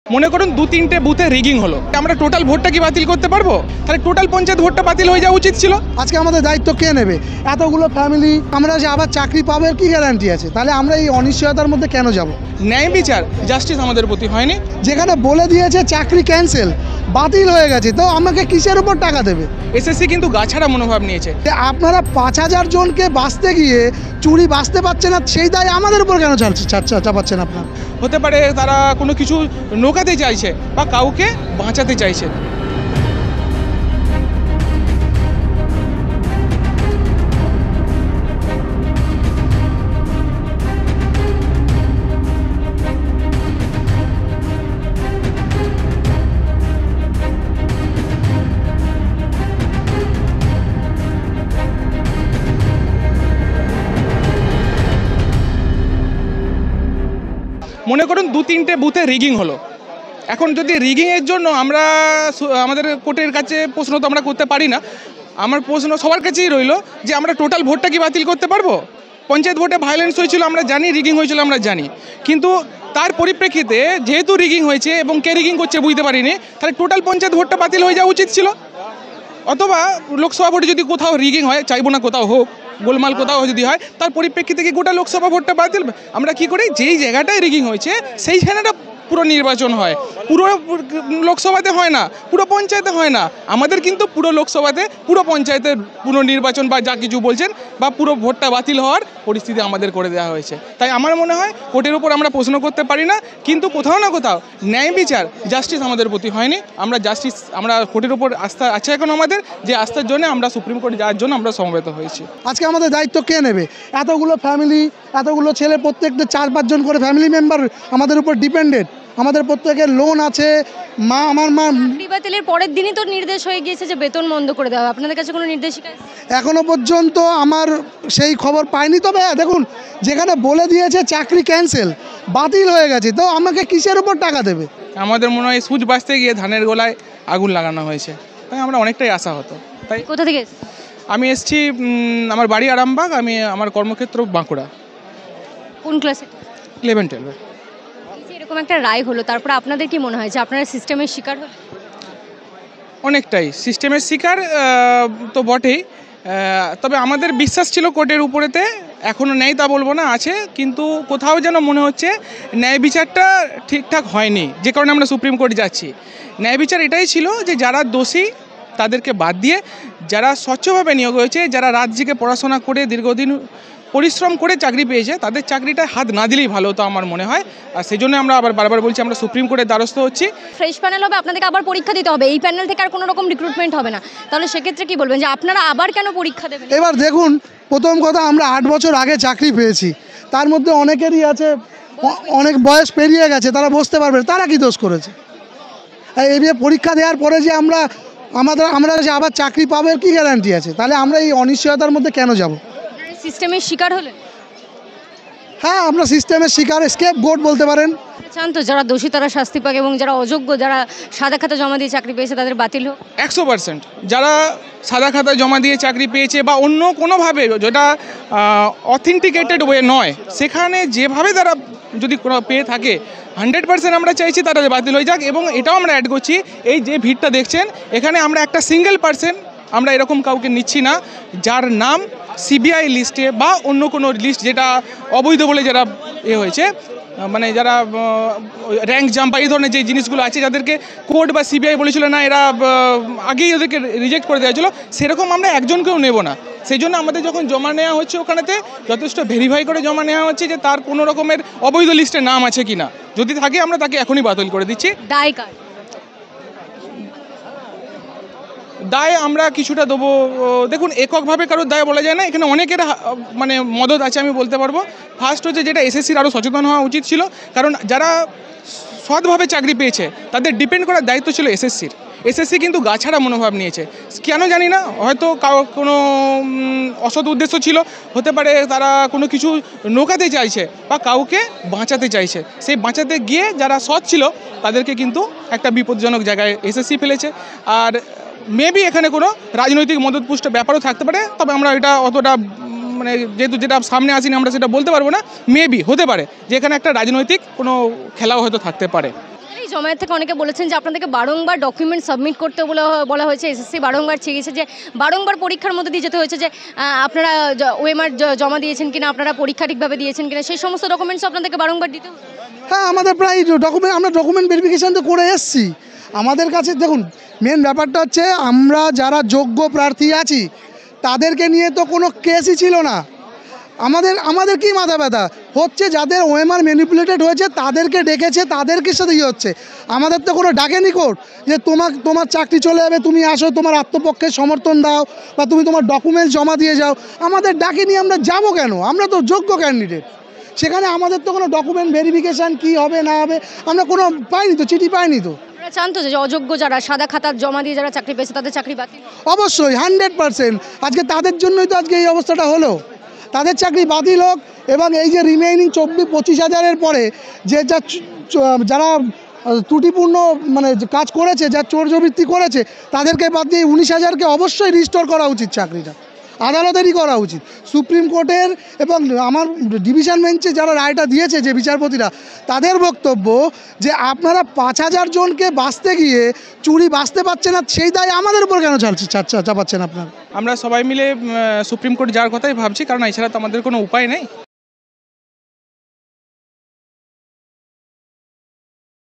মনে করুন ২-৩টে বুথে রিগিং হলো, আমরা টোটাল ভোটটা কি বাতিল করতে পারবো? তাহলে টোটাল পঞ্চায়েত ভোটটা বাতিল হয়ে যাওয়া উচিত ছিল। আজকে আমাদের দায়িত্ব কে নেবে? এতগুলো ফ্যামিলি, আমরা যে আবার চাকরি পাবে কি গ্যারান্টি আছে? তাহলে আমরা এই অনিশ্চয়তার মধ্যে কেন যাব? ন্যায় বিচার জাস্টিস আমাদের প্রতি হয়নি। যেখানে বলে দিয়েছে চাকরি ক্যান্সেল, বাতিল হয়ে গেছে, তো আমাকে কিসের উপর টাকা দেবে? এসএসসি কিন্তু গাছাড়া মনোভাব নিয়েছে। আপনারা ৫,০০০ জনকে বাঁচতে গিয়ে চুরি বাঁচতে পারছে না, সেই দায় আমাদের উপর কেন চাপাচ্ছেন আপনার? হতে পারে তারা কোনো কিছু নোকাতে চাইছে বা কাউকে বাঁচাতে চাইছে। মনে করুন ২-৩টে বুথে রিগিং হলো, এখন যদি রিগিংয়ের জন্য আমরা আমাদের কোর্টের কাছে প্রশ্ন তো আমরা করতে পারি না। আমার প্রশ্ন সবার কাছেই রইল যে আমরা টোটাল ভোটটা কি বাতিল করতে পারবো? পঞ্চায়েত ভোটে ভায়োলেন্স হয়েছিল আমরা জানি, রিগিং হয়েছিল আমরা জানি, কিন্তু তার পরিপ্রেক্ষিতে যেহেতু রিগিং হয়েছে এবং কে রিগিং করছে বুঝতে পারিনি, তাহলে টোটাল পঞ্চায়েত ভোটটা বাতিল হয়ে যাওয়া উচিত ছিল। অথবা লোকসভা ভোটে যদি কোথাও রিগিং হয়, চাইবো না কোথাও হোক, গোলমাল কোথাও যদি হয়, তার পরিপ্রেক্ষিতে কি গোটা লোকসভা ভোটটা বাতিল? আমরা কি করি, যেই জায়গাটায় রিগিং হয়েছে সেইখানেটা পুরো নির্বাচন হয়, পুরো লোকসভাতে হয় না, পুরো পঞ্চায়েতে হয় না। আমাদের কিন্তু পুরো লোকসভাতে, পুরো পঞ্চায়েতের পুনর্নির্বাচন বা যা কিছু বলছেন বা পুরো ভোটটা বাতিল হওয়ার পরিস্থিতি আমাদের করে দেওয়া হয়েছে। তাই আমার মনে হয় কোর্টের উপর আমরা প্রশ্ন করতে পারি না, কিন্তু কোথাও না কোথাও ন্যায় বিচার জাস্টিস আমাদের প্রতি হয়নি। আমরা কোর্টের উপর আস্থা আছে এখন আমাদের, যে আস্থার জন্য আমরা সুপ্রিম কোর্টে যাওয়ার জন্য আমরা সমবেত হয়েছি। আজকে আমাদের দায়িত্ব কে নেবে? এতগুলো ফ্যামিলি, এতগুলো ছেলে, প্রত্যেকটা ৪-৫ জন করে ফ্যামিলি মেম্বার আমাদের উপর ডিপেন্ডেড। আমাদের প্রত্যেকের লোন আছে। আমার মা চাকরি বাতিলের পরের দিনই তো নির্দেশ হয়ে গিয়েছে যে বেতন বন্ধ করে দেওয়া হবে। আপনাদের কাছে কোনো নির্দেশিকা এখনো পর্যন্ত আমার সেই খবর পাইনি। তবে দেখুন, যেখানে বলে দিয়েছে চাকরি ক্যান্সেল, বাতিল হয়ে গেছে, তো আমাকে কিসের উপর টাকা দেবে? আমাদের মনে হয় সুচ বাঁচতে গিয়ে ধানের গোলায় আগুন লাগানো হয়েছে, তাই আমরা অনেকটাই আশা হতো। তাই কোথা থেকে? আমি এসেছি, আমার বাড়ি আরামবাগ, আমার কর্মক্ষেত্র বাঁকুড়া। কোন ক্লাসে? 11-12। এরকম একটা রায় হলো, তারপরে আপনাদের কি মনে হয় যে আপনারা সিস্টেমের শিকার হলেন? অনেকটাই সিস্টেমের শিকার তো বটেই, তবে আমাদের বিশ্বাস ছিল কোর্টের উপরেতে, এখনও নেই তা বলবো না, আছে, কিন্তু কোথাও যেন মনে হচ্ছে ন্যায় বিচারটা ঠিকঠাক হয়নি, যে কারণে আমরা সুপ্রিম কোর্ট যাচ্ছি। ন্যায় বিচার এটাই ছিল যে যারা দোষী তাদেরকে বাদ দিয়ে যারা স্বচ্ছভাবে নিয়োগ হয়েছে, যারা রাত জেগে পড়াশোনা করে দীর্ঘদিন পরিশ্রম করে চাকরি পেয়েছে, তাদের চাকরিটা হাত না দিলেই ভালো হতো আমার মনে হয়। আর সেই জন্য আমরা আবার বারবার বলছি আমরা সুপ্রিম কোর্টের দ্বারস্থ হচ্ছি। ফ্রেশ প্যানেল হবে, আপনাদেরকে আবার পরীক্ষা দিতে হবে, এই প্যানেল থেকে আর কোনো রকম রিক্রুটমেন্ট হবে না। তাহলে সেক্ষেত্রে কি বলবেন যে আপনারা আবার কেন পরীক্ষা দেবেন? এবার দেখুন, প্রথম কথা, আমরা ৮ বছর আগে চাকরি পেয়েছি, তার মধ্যে অনেকেরই আছে অনেক বয়স পেরিয়ে গেছে, তারা বসতে পারবে, তারা কি দোষ করেছে? এই পরীক্ষা দেওয়ার পরে যে আমরা যে আবার চাকরি পাবে কি গ্যারান্টি আছে? তাহলে আমরা এই অনিশ্চয়তার মধ্যে কেন যাব? সিস্টেমের শিকার হলেন? হ্যাঁ, আমরা সিস্টেমের শিকার, স্কেপ গোট বলতে পারেন। চান তো যারা দোষী তারা শাস্তি পাক এবং যারা অযোগ্য, যারা সাদা খাতা জমা দিয়ে চাকরি পেয়েছে তাদের বাতিল হোক? 100%। যারা সাদা খাতায় জমা দিয়ে চাকরি পেয়েছে বা অন্য কোনোভাবে যেটা অথেন্টিকেটেড ওয়ে নয়, সেখানে যেভাবে তারা যদি কোনো পেয়ে থাকে 100% আমরা চাইছি তারা বাতিল হয়ে যাক। এবং এটাও আমরা অ্যাড করছি, এই যে ভিড়টা দেখছেন এখানে আমরা একটা সিঙ্গেল পার্সন আমরা এরকম কাউকে নিচ্ছি না যার নাম সিবিআই লিস্টে বা অন্য কোনো লিস্ট যেটা অবৈধ বলে যারা হয়েছে, মানে যারা র্যাঙ্ক জাম্প বা এই ধরনের যে জিনিসগুলো আছে, যাদেরকে কোর্ট বা সিবিআই বলেছিল না এরা আগেই ওদেরকে রিজেক্ট করে দেওয়া ছিল, সেরকম আমরা একজনকেও নেব না। সেই জন্য আমাদের যখন জমা নেওয়া হচ্ছে ওখানেতে যথেষ্ট ভেরিফাই করে জমা নেওয়া হচ্ছে যে তার কোনো রকমের অবৈধ লিস্টে নাম আছে কি না, যদি থাকে আমরা তাকে এখনই বাতিল করে দিচ্ছি। দায় কার? দায় আমরা কিছুটা দেবো। দেখুন, এককভাবে কারোর দায় বলা যায় না, এখানে অনেকের মানে মদত আছে আমি বলতে পারবো। ফার্স্ট হচ্ছে যেটা এসএসসির আরও সচেতন হওয়া উচিত ছিল, কারণ যারা সৎভাবে চাকরি পেয়েছে তাদের ডিপেন্ড করার দায়িত্ব ছিল এসএসসির। এসএসসি কিন্তু গাছাড়া মনোভাব নিয়েছে, কেন জানি না, হয়তো কোনো অসৎ উদ্দেশ্য ছিল, হতে পারে তারা কোনো কিছু নোকাতে চাইছে বা কাউকে বাঁচাতে চাইছে, সেই বাঁচাতে গিয়ে যারা সৎ ছিল তাদেরকে কিন্তু একটা বিপজ্জনক জায়গায় এসএসসি ফেলেছে। আর মেবি এখানে কোনো রাজনৈতিক মদতপুষ্ট ব্যাপারও থাকতে পারে, তবে আমরা এটা অতটা মানে যেহেতু যেটা সামনে আসেনি আমরা সেটা বলতে পারবো না। মেবি হতে পারে যে এখানে একটা রাজনৈতিক কোনো খেলাও হয়তো থাকতে পারে। জমায়েত থেকে অনেকে বলেছেন যে আপনাদেরকে বারংবার ডকুমেন্ট সাবমিট করতে বলা হয়েছে, এসএসসি বারংবার চেয়েছে, যে বারংবার পরীক্ষার মধ্যে দিয়ে যেতে হয়েছে, যে আপনারা ওএমআর জমা দিয়েছেন কিনা, আপনারা পরীক্ষা ঠিকভাবে দিয়েছেন কিনা, সেই সমস্ত ডকুমেন্টস আপনাদেরকে বারংবার দিতে হবে। হ্যাঁ, আমাদের প্রায় আমরা ডকুমেন্ট ভেরিফিকেশান তো করে এসেছি। আমাদের কাছে দেখুন, মেন ব্যাপারটা হচ্ছে আমরা যারা যোগ্য প্রার্থী আছি তাদেরকে নিয়ে তো কোনো কেসই ছিল না। আমাদের কি মাথা ব্যথা হচ্ছে, যাদের ওএমআর ম্যানিপুলেটেড হয়েছে তাদেরকে ডেকেছে, তাদেরকে সাথে ইয়ে হচ্ছে। আমাদের তো কোনো ডাকেনি কোর্ট যে তোমার চাকরি চলে যাবে, তুমি আসো, তোমার আত্মপক্ষের সমর্থন দাও বা তুমি তোমার ডকুমেন্টস জমা দিয়ে যাও। আমাদের ডাকেনি, আমরা যাব কেন? আমরা তো যোগ্য ক্যান্ডিডেট। সেখানে আমাদের তো কোনো ডকুমেন্ট ভেরিফিকেশান কী হবে না হবে আমরা কোনো পাইনি তো, চিঠি পাইনি তো। আপনারা চান তো যে অযোগ্য যারা সাদা খাতা জমা দিয়ে যারা চাকরি পেয়েছে তাদের চাকরি বাতিল? অবশ্যই 100%। আজকে তাদের জন্যই তো আজকে এই অবস্থাটা হলো, তাদের চাকরি বাতিল হোক। এবং এই যে রিমেইনিং 24-25 হাজারের পরে যে যারা ত্রুটিপূর্ণ মানে কাজ করেছে, যা চোরজবৃত্তি করেছে, তাদেরকে বাদ দিয়ে 19,000কে অবশ্যই রিস্টোর করা উচিত, চাকরিটা আদালতেরই করা উচিত। সুপ্রিম কোর্টের এবং আমার ডিভিশন বেঞ্চে যারা রায়টা দিয়েছে যে বিচারপতিরা, তাদের বক্তব্য যে আপনারা 5,000 জনকে বাঁচতে গিয়ে চুরি বাঁচতে পারছে না, সেই দায় আমাদের উপর কেন চাপাচ্ছেন আপনারা? আমরা সবাই মিলে সুপ্রিম কোর্ট যাওয়ার কথাই ভাবছি, কারণ এছাড়া তো আমাদের কোনো উপায় নেই।